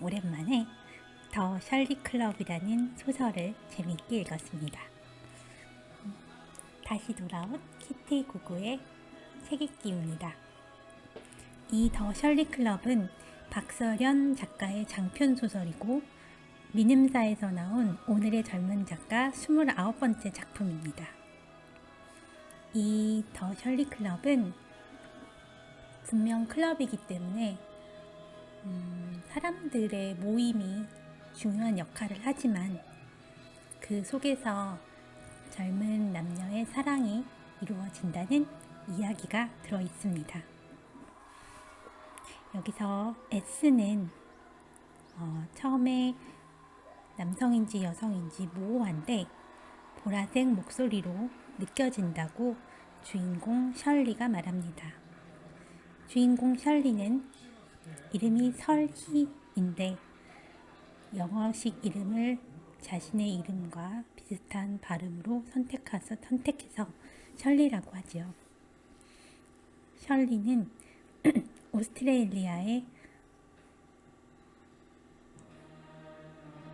오랜만에 더 셜리 클럽이라는 소설을 재미있게 읽었습니다. 다시 돌아온 키티 구구의 책 읽기입니다. 이 더 셜리 클럽은 박서련 작가의 장편 소설이고 민음사에서 나온 오늘의 젊은 작가 29번째 작품입니다. 이 더 셜리 클럽은 분명 클럽이기 때문에 사람들의 모임이 중요한 역할을 하지만 그 속에서 젊은 남녀의 사랑이 이루어진다는 이야기가 들어 있습니다. 여기서 S는 처음에 남성인지 여성인지 모호한데 보라색 목소리로 느껴진다고 주인공 셜리가 말합니다. 주인공 셜리는 이름이 설희인데 영어식 이름을 자신의 이름과 비슷한 발음으로 선택해서 셜리라고 하죠. 셜리는 오스트레일리아에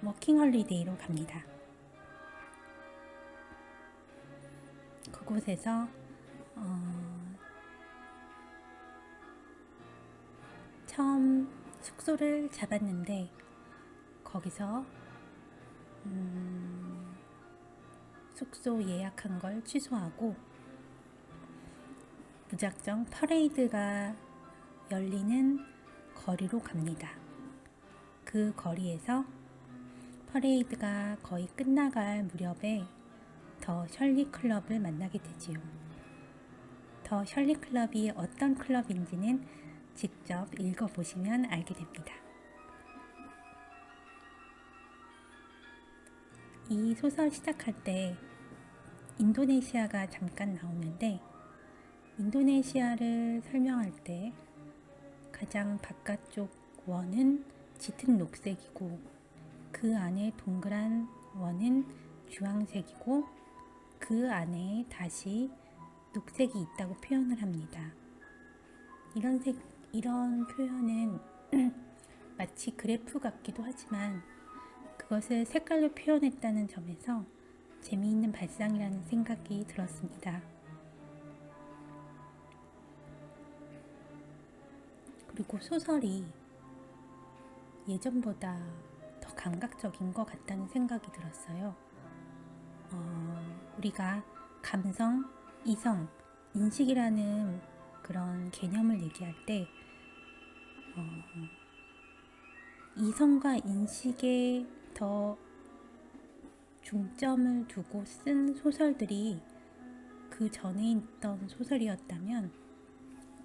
워킹홀리데이로 갑니다. 그곳에서 처음 숙소를 잡았는데 거기서 숙소 예약한 걸 취소하고 무작정 퍼레이드가 열리는 거리로 갑니다. 그 거리에서 퍼레이드가 거의 끝나갈 무렵에 더 셜리 클럽을 만나게 되지요. 더 셜리 클럽이 어떤 클럽인지는 직접 읽어보시면 알게 됩니다. 이 소설 시작할 때 인도네시아가 잠깐 나오는데 인도네시아를 설명할 때 가장 바깥쪽 원은 짙은 녹색이고 그 안에 동그란 원은 주황색이고 그 안에 다시 녹색이 있다고 표현을 합니다. 이런 표현은 마치 그래프 같기도 하지만 그것을 색깔로 표현했다는 점에서 재미있는 발상이라는 생각이 들었습니다. 그리고 소설이 예전보다 더 감각적인 것 같다는 생각이 들었어요. 우리가 감성, 이성, 인식이라는 그런 개념을 얘기할 때 이성과 인식에 더 중점을 두고 쓴 소설들이 그 전에 있던 소설이었다면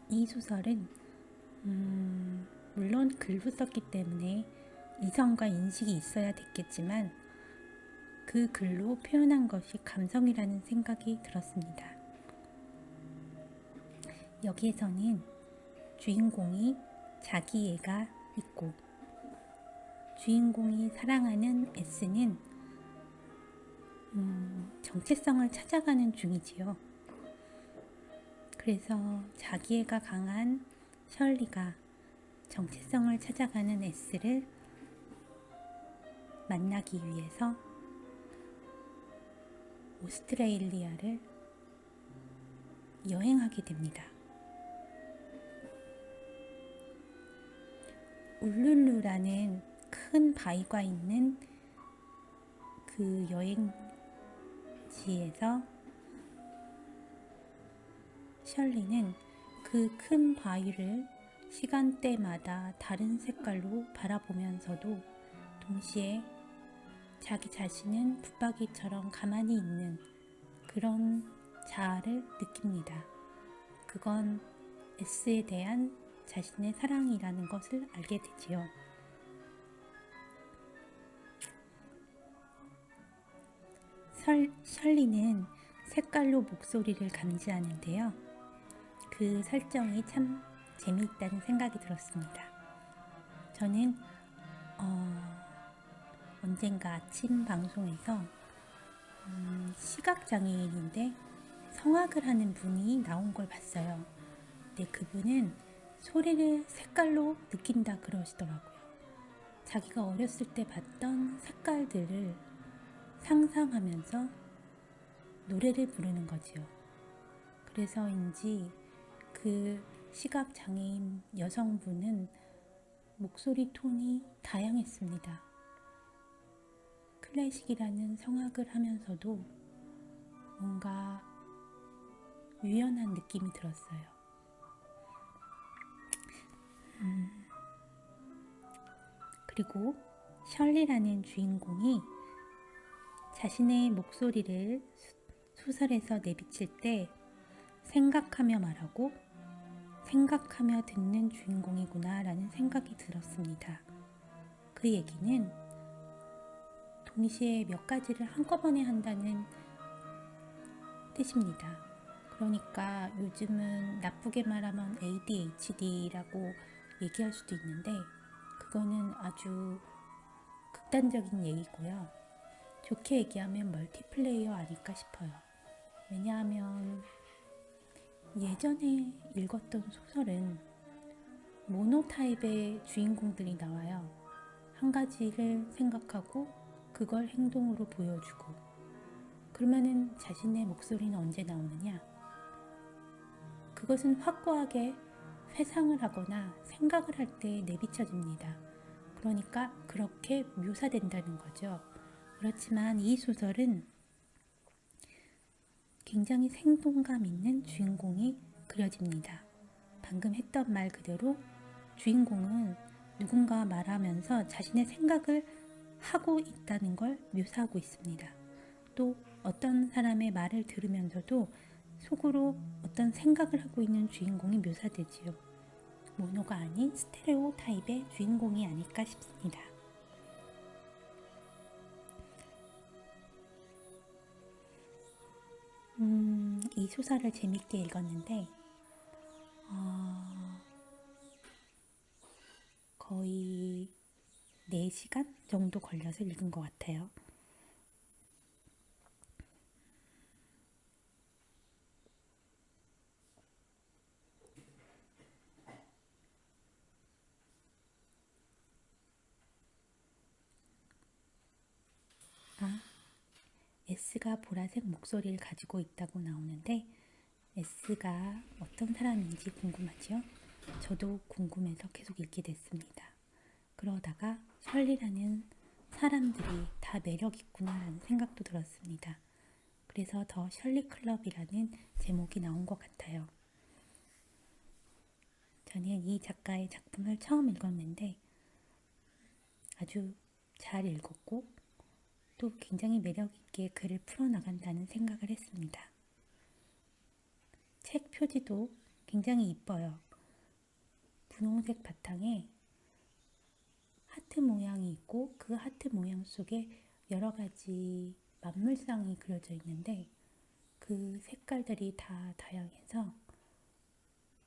이 소설은 물론 글로 썼기 때문에 이성과 인식이 있어야 됐겠지만 그 글로 표현한 것이 감성이라는 생각이 들었습니다. 여기에서는 주인공이 자기 애가 있고 주인공이 사랑하는 S는 정체성을 찾아가는 중이지요. 그래서 자기애가 강한 셜리가 정체성을 찾아가는 S를 만나기 위해서 오스트레일리아를 여행하게 됩니다. 울룰루라는 큰 바위가 있는 그 여행지에서 셜리는 그 큰 바위를 시간대마다 다른 색깔로 바라보면서도 동시에 자기 자신은 붙박이처럼 가만히 있는 그런 자아를 느낍니다. 그건 S에 대한 자신의 사랑이라는 것을 알게 되지요. 셜리는 색깔로 목소리를 감지하는데요. 그 설정이 참 재미있다는 생각이 들었습니다. 저는 언젠가 아침 방송에서 시각장애인인데 성악을 하는 분이 나온 걸 봤어요. 근데 그분은 소리를 색깔로 느낀다 그러시더라고요. 자기가 어렸을 때 봤던 색깔들을 상상하면서 노래를 부르는 거지요. 그래서인지 그 시각장애인 여성분은 목소리 톤이 다양했습니다. 클래식이라는 성악을 하면서도 뭔가 유연한 느낌이 들었어요. 그리고 셜리라는 주인공이 자신의 목소리를 소설에서 내비칠 때 생각하며 말하고 생각하며 듣는 주인공이구나 라는 생각이 들었습니다. 그 얘기는 동시에 몇 가지를 한꺼번에 한다는 뜻입니다. 그러니까 요즘은 나쁘게 말하면 ADHD라고 얘기할 수도 있는데 그거는 아주 극단적인 얘기고요. 좋게 얘기하면 멀티플레이어 아닐까 싶어요. 왜냐하면 예전에 읽었던 소설은 모노타입의 주인공들이 나와요. 한 가지를 생각하고 그걸 행동으로 보여주고, 그러면은 자신의 목소리는 언제 나오느냐? 그것은 확고하게 회상을 하거나 생각을 할 때 내비쳐집니다. 그러니까 그렇게 묘사된다는 거죠. 그렇지만 이 소설은 굉장히 생동감 있는 주인공이 그려집니다. 방금 했던 말 그대로 주인공은 누군가 말하면서 자신의 생각을 하고 있다는 걸 묘사하고 있습니다. 또 어떤 사람의 말을 들으면서도 속으로 어떤 생각을 하고 있는 주인공이 묘사되지요. 모노가 아닌 스테레오 타입의 주인공이 아닐까 싶습니다. 이 소설을 재밌게 읽었는데 거의 4시간 정도 걸려서 읽은 것 같아요. S가 보라색 목소리를 가지고 있다고 나오는데 S가 어떤 사람인지 궁금하죠? 저도 궁금해서 계속 읽게 됐습니다. 그러다가 셜리라는 사람들이 다 매력 있구나라는 생각도 들었습니다. 그래서 더 셜리 클럽이라는 제목이 나온 것 같아요. 저는 이 작가의 작품을 처음 읽었는데 아주 잘 읽었고 또 굉장히 매력있게 글을 풀어나간다는 생각을 했습니다. 책 표지도 굉장히 이뻐요. 분홍색 바탕에 하트 모양이 있고 그 하트 모양 속에 여러 가지 만물상이 그려져 있는데 그 색깔들이 다 다양해서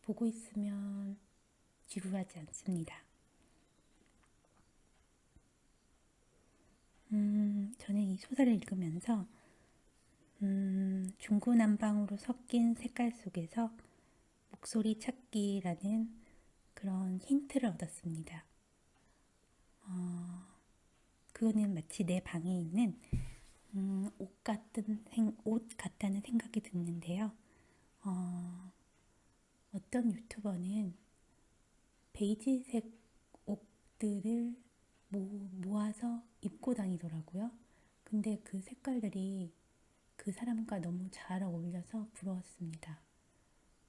보고 있으면 지루하지 않습니다. 저는 이 소설을 읽으면서 중구난방으로 섞인 색깔 속에서 목소리 찾기라는 그런 힌트를 얻었습니다. 그거는 마치 내 방에 있는 옷 같다는 생각이 드는데요. 어떤 유튜버는 베이지색 옷들을 모아서 입고 다니더라고요. 근데 그 색깔들이 그 사람과 너무 잘 어울려서 부러웠습니다.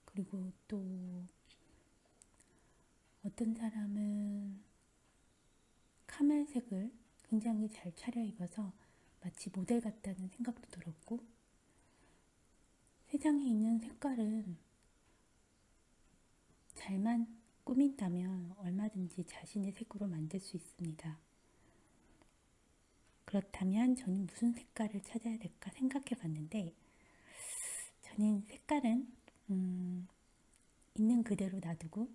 그리고 또 어떤 사람은 카멜색을 굉장히 잘 차려입어서 마치 모델 같다는 생각도 들었고, 세상에 있는 색깔은 잘만 꾸민다면 얼마든지 자신의 색으로 만들 수 있습니다. 그렇다면 저는 무슨 색깔을 찾아야 될까 생각해 봤는데 저는 색깔은 있는 그대로 놔두고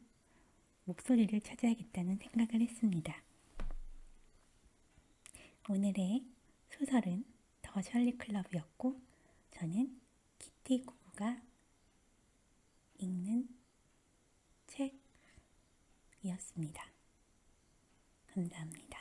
목소리를 찾아야겠다는 생각을 했습니다. 오늘의 소설은 더 셜리 클럽이었고 저는 키티 구구가 읽는 책이었습니다. 감사합니다.